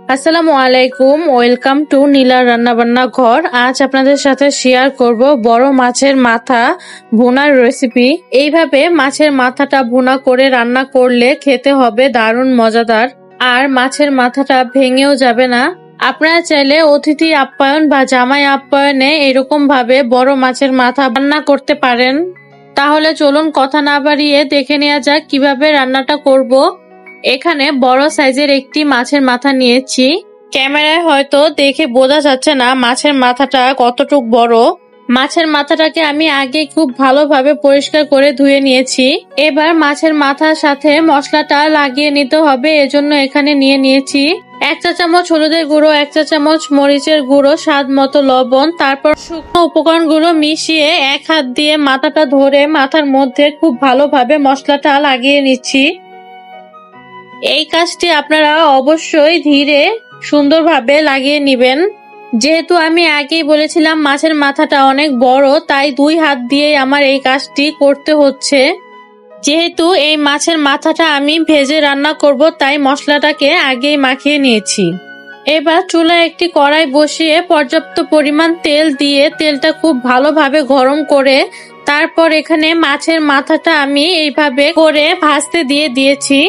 আসসালামু আলাইকুম, welcome to নীলার রান্নাবান্না ঘর। আজ আপনাদের সাথে শেয়ার করব বড় মাছের মাথা ভুনার রেসিপি। এইভাবে মাছের মাথাটা ভুনা করে রান্না করলে খেতে হবে দারুণ মজাদার, আর মাছের মাথাটা ভেঙেও যাবে না। আপনারা চাইলে অতিথি আপ্যায়ন বা জামাই আপ্যায়নে এরকম ভাবে বড় মাছের মাথা রান্না করতে পারেন। তাহলে চলুন কথা না বাড়িয়ে দেখে নেওয়া যাক কিভাবে রান্নাটা করব। এখানে বড় সাইজের একটি মাছের মাথা নিয়েছি। ক্যামেরায় হয়তো দেখে বোঝা যাচ্ছে না মাছের মাথাটা কতটুক বড়। মাছের মাথাটাকে আমি আগে খুব ভালোভাবে পরিষ্কার করে ধুয়ে নিয়েছি। এবার মাছের মাথার সাথে মশলাটা লাগিয়ে নিতে হবে, এজন্য এখানে নিয়ে নিয়েছি 1 চা চামচ হলুদের গুঁড়ো, 1 চা চামচ মরিচের গুঁড়ো, স্বাদ মতো লবণ। তারপর শুকনো উপকরণগুলো মিশিয়ে এক হাত দিয়ে মাথাটা ধরে মাথার মধ্যে খুব ভালোভাবে মশলাটা লাগিয়ে নিচ্ছি। এই কাজটি আপনারা অবশ্যই ধীরে সুন্দরভাবে লাগিয়ে নেবেন। যেহেতু আমি আগেই বলেছিলাম মাছের মাথাটা অনেক বড়, তাই 2 হাত দিয়ে আমার এই কাজটি করতে হচ্ছে। যেহেতু এই মাছের মাথাটা আমি ভেজে রান্না করব, তাই মশলাটাকে আগেই মাখিয়ে নিয়েছি। এবার চুলায় একটি কড়াই বসিয়ে পর্যাপ্ত পরিমাণ তেল দিয়ে তেলটা খুব ভালোভাবে গরম করে তারপর এখানে মাছের মাথাটা আমি এইভাবে করে ভাজতে দিয়েছি।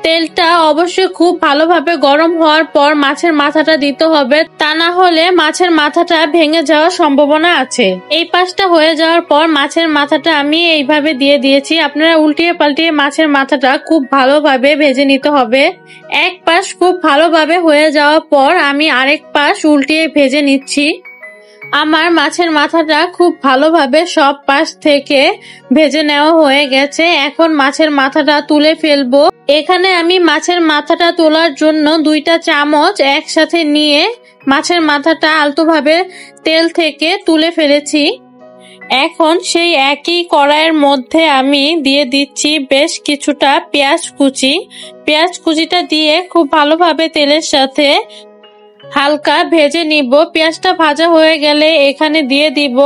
তেলটা অবশ্যই খুব ভালোভাবে গরম হওয়ার পর মাছের মাথাটা দিতে হবে, তা না হলে মাছের মাথাটা ভেঙে যাওয়ার সম্ভাবনা আছে। এই পাশটা হয়ে যাওয়ার পর মাছের মাথাটা আমি এইভাবে দিয়ে দিয়েছি। আপনারা উল্টিয়ে পাল্টিয়ে মাছের মাথাটা খুব ভালোভাবে ভেজে নিতে হবে। এক পাশ খুব ভালোভাবে হয়ে যাওয়ার পর আমি আরেক পাশ উল্টিয়ে ভেজে নিচ্ছি। আমার মাছের মাথাটা খুব ভালোভাবে সব পাশ থেকে ভেজে নেওয়া হয়ে গেছে। এখন মাছের মাথাটা তুলে ফেলবো। এখানে আমি মাছের মাথাটা তোলার জন্য 2টা চামচ একসাথে নিয়ে মাছের মাথাটা আলতোভাবে তেল থেকে তুলে ফেলেছি। এখন সেই একই কড়াইয়ের মধ্যে আমি দিয়ে দিচ্ছি বেশ কিছুটা পেঁয়াজ কুচি। পেঁয়াজ কুচিটা দিয়ে খুব ভালোভাবে তেলের সাথে হালকা ভেজে নিব। পেঁয়াজটা ভাজা হয়ে গেলে এখানে দিয়ে দিব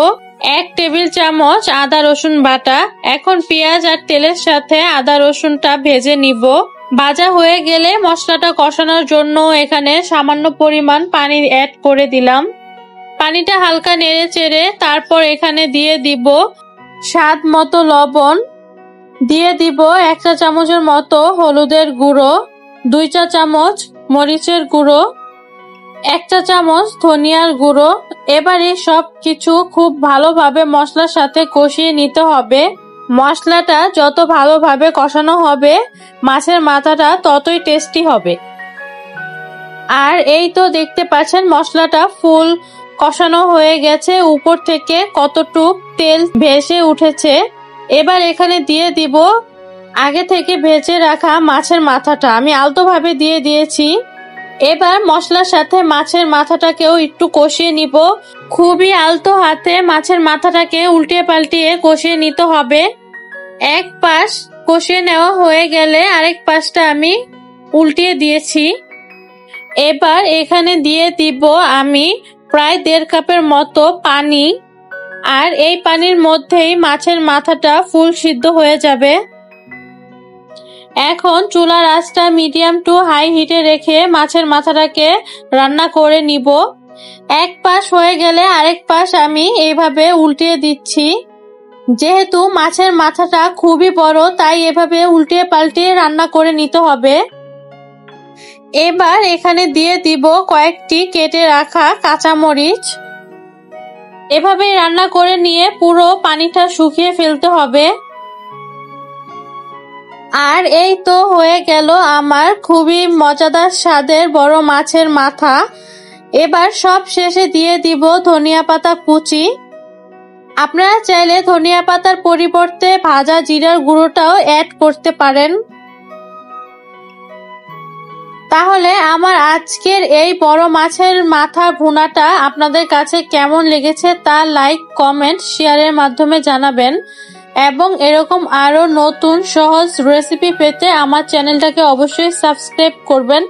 1 টেবিল চামচ আদা রসুন বাটা। এখন পেঁয়াজ আর তেলের সাথে আদা রসুনটা ভেজে নিব। ভাজা হয়ে গেলে মশলাটা কষানোর জন্য এখানে সামান্য পরিমাণ পানি অ্যাড করে দিলাম। পানিটা হালকা নেড়ে চেড়ে তারপর এখানে দিয়ে দিব স্বাদ মতো লবণ, দিয়ে দিব 1 চা চামচের মতো হলুদের গুঁড়ো, 2 চা চামচ মরিচের গুঁড়ো, 1 চা চামচ ধনিয়ার গুঁড়ো। এবারে সব কিছু খুব ভালোভাবে মশলার সাথে কষিয়ে নিতে হবে। মশলাটা যত ভালোভাবে কষানো হবে মাছের মাথাটা ততই টেস্টি হবে। আর এই তো দেখতে পাচ্ছেন মশলাটা ফুল কষানো হয়ে গেছে, উপর থেকে কতটুক তেল ভেসে উঠেছে। এবার এখানে দিয়ে দিব আগে থেকে ভেজে রাখা মাছের মাথাটা আমি আলতোভাবে দিয়ে দিয়েছি। এবার মশলার সাথে মাছের মাথাটাকেও একটু কষিয়ে নিব। খুবই আলতো হাতে মাছের মাথাটাকে উল্টিয়ে পাল্টিয়ে কষিয়ে নিতে হবে। এক পাশ কষিয়ে নেওয়া হয়ে গেলে আরেক পাশটা আমি উল্টিয়ে দিয়েছি। এবার এখানে দিয়ে দিব আমি প্রায় 1.5 কাপের মতো পানি, আর এই পানির মধ্যেই মাছের মাথাটা ফুল সিদ্ধ হয়ে যাবে। এখন চুলার আঁচটা মিডিয়াম টু হাই হিটে রেখে মাছের মাথাটাকে রান্না করে নিব। এক পাশ হয়ে গেলে আরেক পাশ আমি এইভাবে উল্টিয়ে দিচ্ছি। যেহেতু মাছের মাথাটা খুবই বড়, তাই এভাবে উল্টিয়ে পাল্টিয়ে রান্না করে নিতে হবে। এবার এখানে দিয়ে দিব কয়েকটি কেটে রাখা কাঁচামরিচ। এভাবে রান্না করে নিয়ে পুরো পানিটা শুকিয়ে ফেলতে হবে। আর এই তো হয়ে গেল আমার খুবই মজাদার স্বাদের বড় মাছের মাথা। এবার সব শেষে দিয়ে দিব ধনিয়া পাতা কুচি। আপনারা চাইলে ধনিয়া পাতার পরিবর্তে ভাজা জিরার গুঁড়োটাও অ্যাড করতে পারেন। তাহলে আমার আজকের এই বড় মাছের মাথা ভুনাটা আপনাদের কাছে কেমন লেগেছে তা লাইক, কমেন্ট, শেয়ারের মাধ্যমে জানাবেন। এবং এরকম আরো নতুন সহজ রেসিপি পেতে আমার চ্যানেলটাকে অবশ্যই সাবস্ক্রাইব করবেন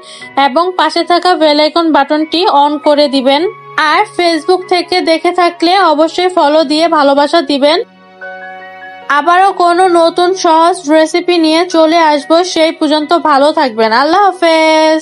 এবং পাশে থাকা বেল আইকন বাটনটি অন করে দিবেন। আর ফেসবুক থেকে দেখে থাকলে অবশ্যই ফলো দিয়ে ভালোবাসা দিবেন। আবারও কোনো নতুন সহজ রেসিপি নিয়ে চলে আসবো। সেই পর্যন্ত ভালো থাকবেন। আল্লাহ হাফেজ।